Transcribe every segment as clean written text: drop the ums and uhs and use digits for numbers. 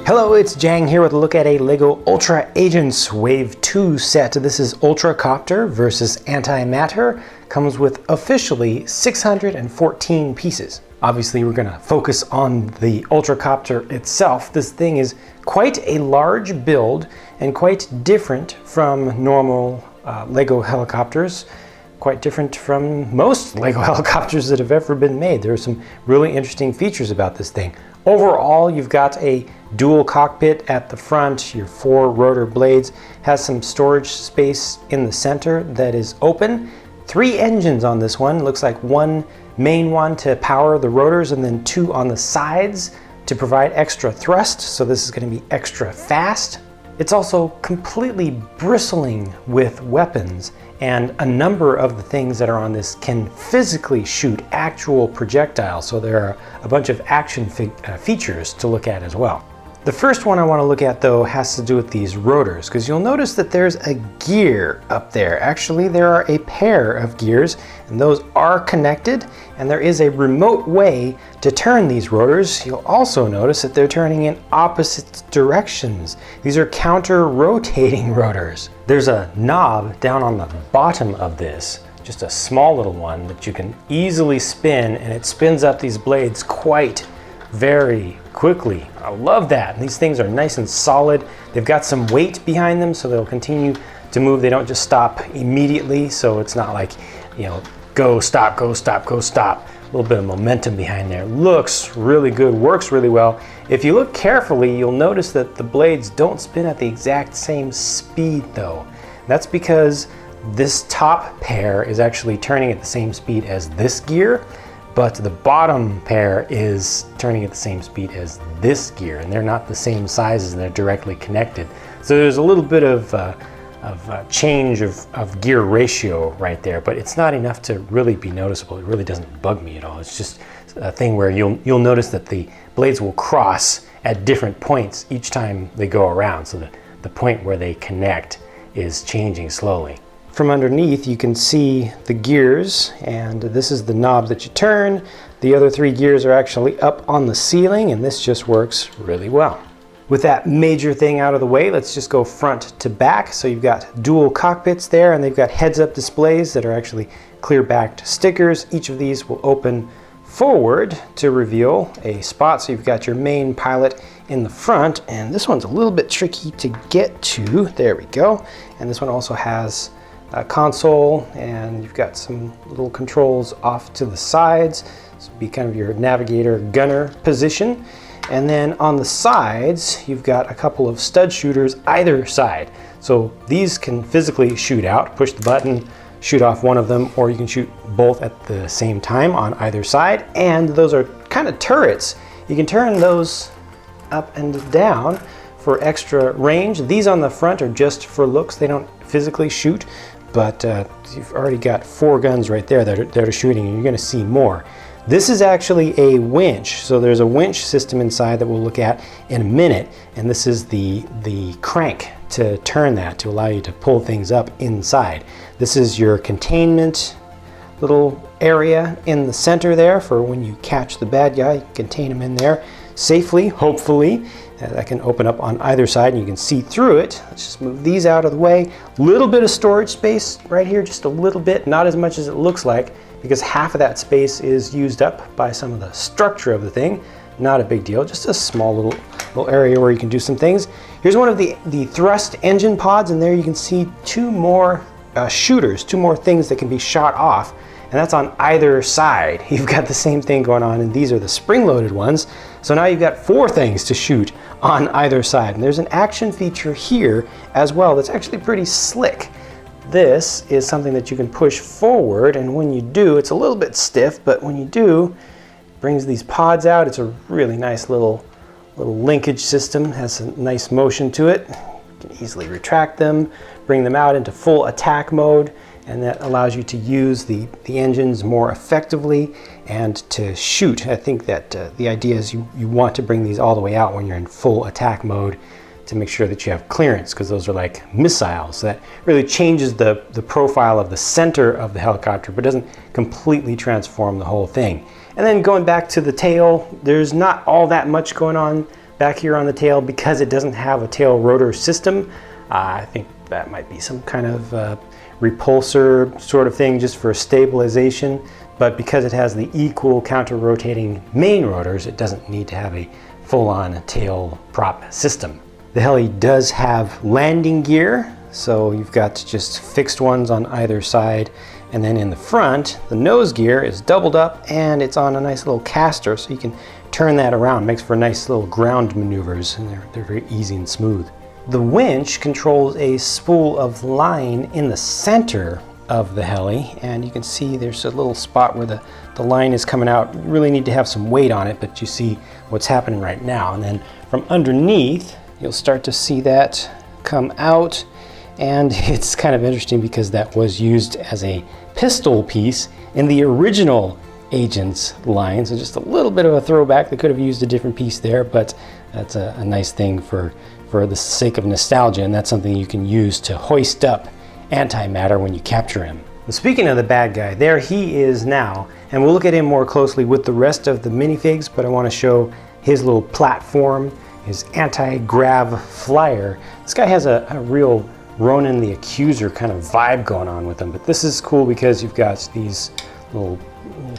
Hello, it's JANG here with a look at a LEGO Ultra Agents Wave 2 set. This is UltraCopter versus AntiMatter. Comes with officially 614 pieces. Obviously, we're going to focus on the UltraCopter itself. This thing is quite a large build and quite different from normal LEGO helicopters. Quite different from most LEGO helicopters that have ever been made. There are some really interesting features about this thing. Overall, you've got a dual cockpit at the front, your 4 rotor blades, has some storage space in the center that is open. 3 engines on this one, looks like 1 main one to power the rotors and then 2 on the sides to provide extra thrust, so this is going to be extra fast. It's also completely bristling with weapons, and a number of the things that are on this can physically shoot actual projectiles, so there are a bunch of action features to look at as well. The first one I want to look at though has to do with these rotors, because you'll notice that there's a gear up there. Actually, there are a pair of gears, and those are connected, and there is a remote way to turn these rotors. You'll also notice that they're turning in opposite directions. These are counter-rotating rotors. There's a knob down on the bottom of this, just a small little one that you can easily spin, and it spins up these blades quite very quickly. I love that. And these things are nice and solid. They've got some weight behind them, so they'll continue to move. They don't just stop immediately, so it's not like, you know, go, stop, go, stop, go, stop. A little bit of momentum behind there. Looks really good, works really well. If you look carefully, you'll notice that the blades don't spin at the exact same speed though. That's because this top pair is actually turning at the same speed as this gear, but the bottom pair is turning at the same speed as this gear, and they're not the same sizes and they're directly connected. So there's a little bit of change of gear ratio right there, but it's not enough to really be noticeable. It really doesn't bug me at all. It's just a thing where you'll notice that the blades will cross at different points each time they go around, so that the point where they connect is changing slowly. From underneath you can see the gears, and this is the knob that you turn. The other 3 gears are actually up on the ceiling, and this just works really well. With that major thing out of the way, let's just go front to back. So you've got dual cockpits there, and they've got heads-up displays that are actually clear-backed stickers. Each of these will open forward to reveal a spot. So you've got your main pilot in the front, and this one's a little bit tricky to get to. There we go. And this one also has a console, and you've got some little controls off to the sides. This will be kind of your navigator gunner position. And then on the sides, you've got a couple of stud shooters either side. So these can physically shoot out, push the button, shoot off one of them, or you can shoot both at the same time on either side. And those are kind of turrets. You can turn those up and down for extra range. These on the front are just for looks. They don't physically shoot, but you've already got 4 guns right there that are shooting, and you're going to see more. This is actually a winch, so there's a winch system inside that we'll look at in a minute, and this is the crank to turn that, to allow you to pull things up inside. This is your containment little area in the center there for when you catch the bad guy. You contain him in there safely, hopefully. That can open up on either side and you can see through it. Let's just move these out of the way. Little bit of storage space right here, just a little bit, not as much as it looks like, because half of that space is used up by some of the structure of the thing. Not a big deal, just a small little area where you can do some things. Here's one of the thrust engine pods, and there you can see 2 more shooters, 2 more things that can be shot off, and that's on either side. You've got the same thing going on, and these are the spring-loaded ones. So now you've got 4 things to shoot on either side. And there's an action feature here as well that's actually pretty slick. This is something that you can push forward, and when you do, it's a little bit stiff, but when you do, it brings these pods out. It's a really nice little linkage system, has a nice motion to it. You can easily retract them, bring them out into full attack mode, and that allows you to use the engines more effectively and to shoot. I think that the idea is you want to bring these all the way out when you're in full attack mode to make sure that you have clearance, because those are like missiles. So that really changes the profile of the center of the helicopter, but doesn't completely transform the whole thing. And then going back to the tail, there's not all that much going on back here on the tail, because it doesn't have a tail rotor system. I think that might be some kind of repulsor sort of thing just for stabilization, but because it has the equal counter-rotating main rotors, it doesn't need to have a full-on tail prop system. The heli does have landing gear, so you've got just fixed ones on either side, and then in the front, the nose gear is doubled up and it's on a nice little caster, so you can turn that around. It makes for nice little ground maneuvers, and they're very easy and smooth. The winch controls a spool of line in the center of the heli, and you can see there's a little spot where the line is coming out. You really need to have some weight on it, but you see what's happening right now. And then from underneath, you'll start to see that come out, and it's kind of interesting because that was used as a pistol piece in the original Agents line, so just a little bit of a throwback. They could have used a different piece there, but that's a nice thing for the sake of nostalgia, and that's something you can use to hoist up AntiMatter when you capture him. Well, speaking of the bad guy, there he is now, and we'll look at him more closely with the rest of the minifigs, but I want to show his little platform, his anti-grav flyer. This guy has a real Ronan the Accuser kind of vibe going on with him, but this is cool because you've got these little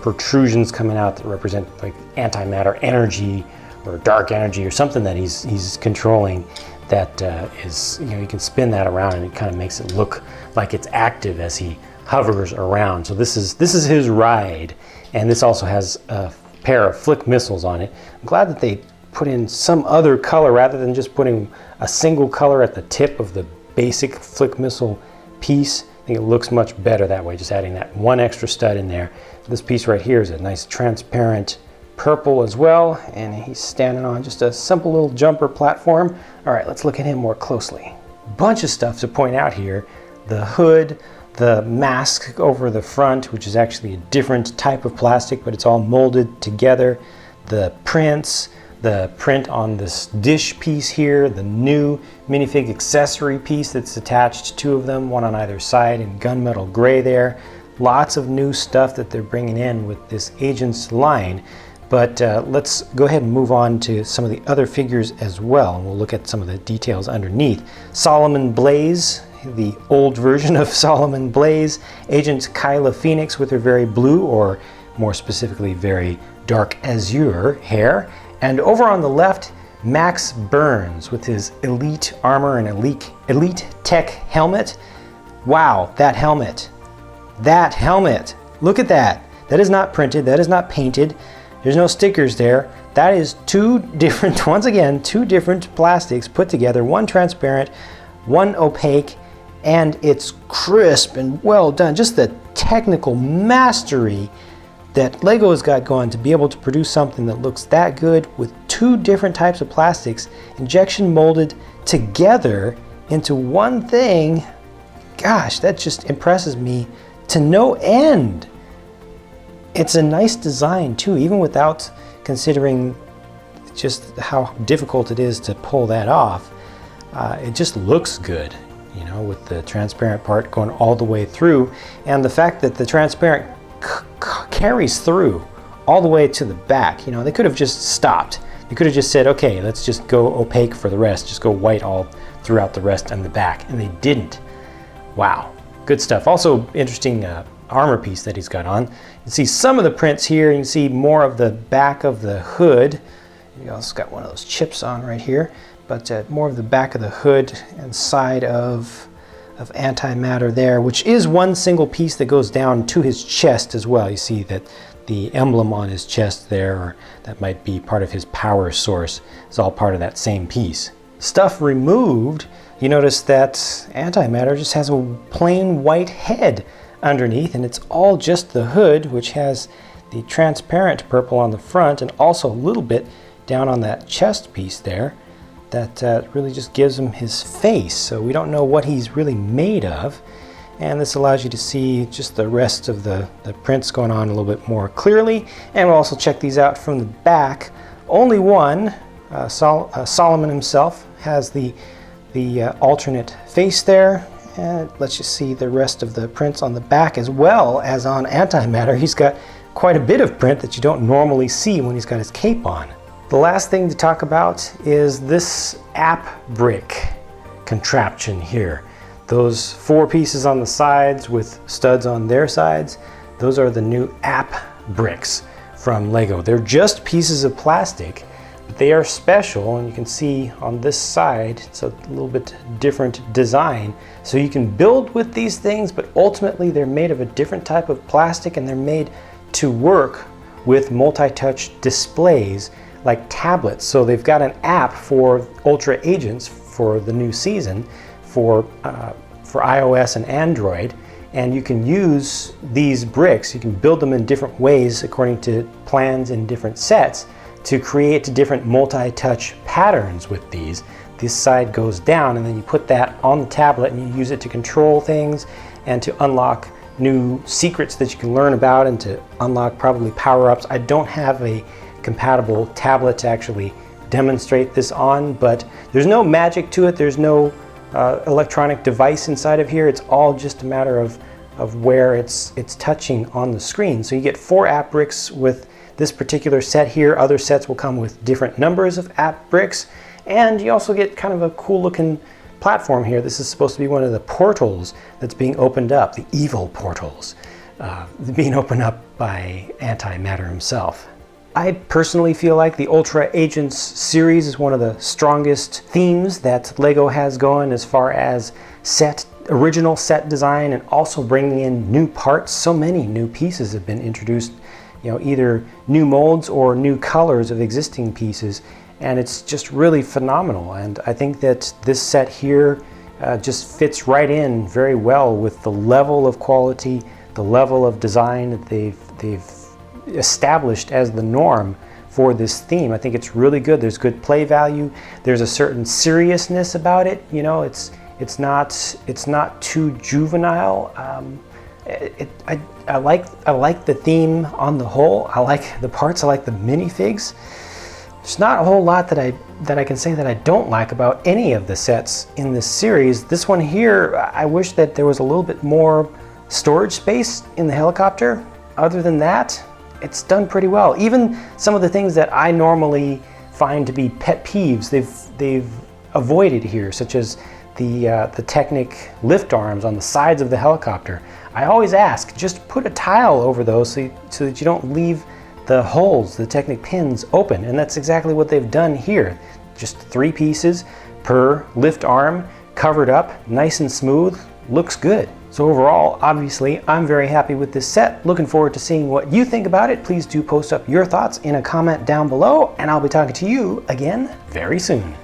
protrusions coming out that represent like antimatter energy or dark energy or something that he's controlling, that is, you know, you can spin that around and it kind of makes it look like it's active as he hovers around. So this is his ride, and this also has a pair of flick missiles on it. I'm glad that they put in some other color rather than just putting a single color at the tip of the basic flick missile piece. I think it looks much better that way, just adding that one extra stud in there. This piece right here is a nice transparent purple as well, and he's standing on just a simple little jumper platform. All right, let's look at him more closely. Bunch of stuff to point out here. The hood, the mask over the front, which is actually a different type of plastic, but it's all molded together. The prints, the print on this dish piece here, the new minifig accessory piece that's attached, two of them, one on either side in gunmetal gray there. Lots of new stuff that they're bringing in with this Agents line. But let's go ahead and move on to some of the other figures as well, and we'll look at some of the details underneath. Solomon Blaze, the old version of Solomon Blaze. Agent Kyla Phoenix with her very blue, or more specifically very dark azure hair. And over on the left, Max Burns with his elite armor and elite tech helmet. Wow, that helmet. That helmet. Look at that. That is not printed. That is not painted. There's no stickers there. That is two different, once again, two different plastics put together. One transparent, one opaque, and it's crisp and well done. Just the technical mastery that Lego has got going to be able to produce something that looks that good with two different types of plastics injection molded together into one thing. Gosh, that just impresses me to no end. It's a nice design too, even without considering just how difficult it is to pull that off. It just looks good, you know, with the transparent part going all the way through, and the fact that the transparent carries through all the way to the back. You know, they could have just stopped. They could have just said, okay, let's just go opaque for the rest, just go white all throughout the rest and the back, and they didn't. Wow, good stuff. Also interesting armor piece that he's got on. You can see some of the prints here. You can see more of the back of the hood. He also got one of those chips on right here, but more of the back of the hood and side of AntiMatter there, which is one single piece that goes down to his chest as well. You see that the emblem on his chest there, or that might be part of his power source, is all part of that same piece. Stuff removed, you notice that AntiMatter just has a plain white head underneath, and it's all just the hood, which has the transparent purple on the front and also a little bit down on that chest piece there. That really just gives him his face, so we don't know what he's really made of. And this allows you to see just the rest of the prints going on a little bit more clearly. And we'll also check these out from the back. Only one, Solomon himself, has the alternate face there. And it lets you see the rest of the prints on the back as well as on AntiMatter. He's got quite a bit of print that you don't normally see when he's got his cape on. The last thing to talk about is this app brick contraption here. Those 4 pieces on the sides with studs on their sides, those are the new app bricks from Lego. They're just pieces of plastic, but they are special, and you can see on this side it's a little bit different design. So you can build with these things, but ultimately they're made of a different type of plastic, and they're made to work with multi-touch displays like tablets. So they've got an app for Ultra Agents for the new season for iOS and Android, and you can use these bricks, you can build them in different ways according to plans in different sets to create different multi-touch patterns with these. This side goes down, and then you put that on the tablet and you use it to control things and to unlock new secrets that you can learn about, and to unlock probably power-ups. I don't have a compatible tablet to actually demonstrate this on, but there's no magic to it. There's no electronic device inside of here. It's all just a matter of where it's touching on the screen. So you get 4 app bricks with this particular set here. Other sets will come with different numbers of app bricks, and you also get kind of a cool looking platform here. This is supposed to be one of the portals that's being opened up, the evil portals, being opened up by AntiMatter himself. I personally feel like the Ultra Agents series is one of the strongest themes that Lego has going as far as original set design, and also bringing in new parts. So many new pieces have been introduced, you know, either new molds or new colors of existing pieces, and it's just really phenomenal. And I think that this set here just fits right in very well with the level of quality, the level of design that they've established as the norm for this theme. I think it's really good. There's good play value. There's a certain seriousness about it. You know, it's not too juvenile. I like the theme on the whole. I like the parts. I like the minifigs. There's not a whole lot that I can say that I don't like about any of the sets in this series. This one here, I wish that there was a little bit more storage space in the helicopter. Other than that, it's done pretty well. Even some of the things that I normally find to be pet peeves, they've avoided here, such as the Technic lift arms on the sides of the helicopter. I always ask, just put a tile over those so that you don't leave the holes, the Technic pins, open, and that's exactly what they've done here. Just 3 pieces per lift arm, covered up, nice and smooth, looks good. So overall, obviously, I'm very happy with this set. Looking forward to seeing what you think about it. Please do post up your thoughts in a comment down below, and I'll be talking to you again very soon.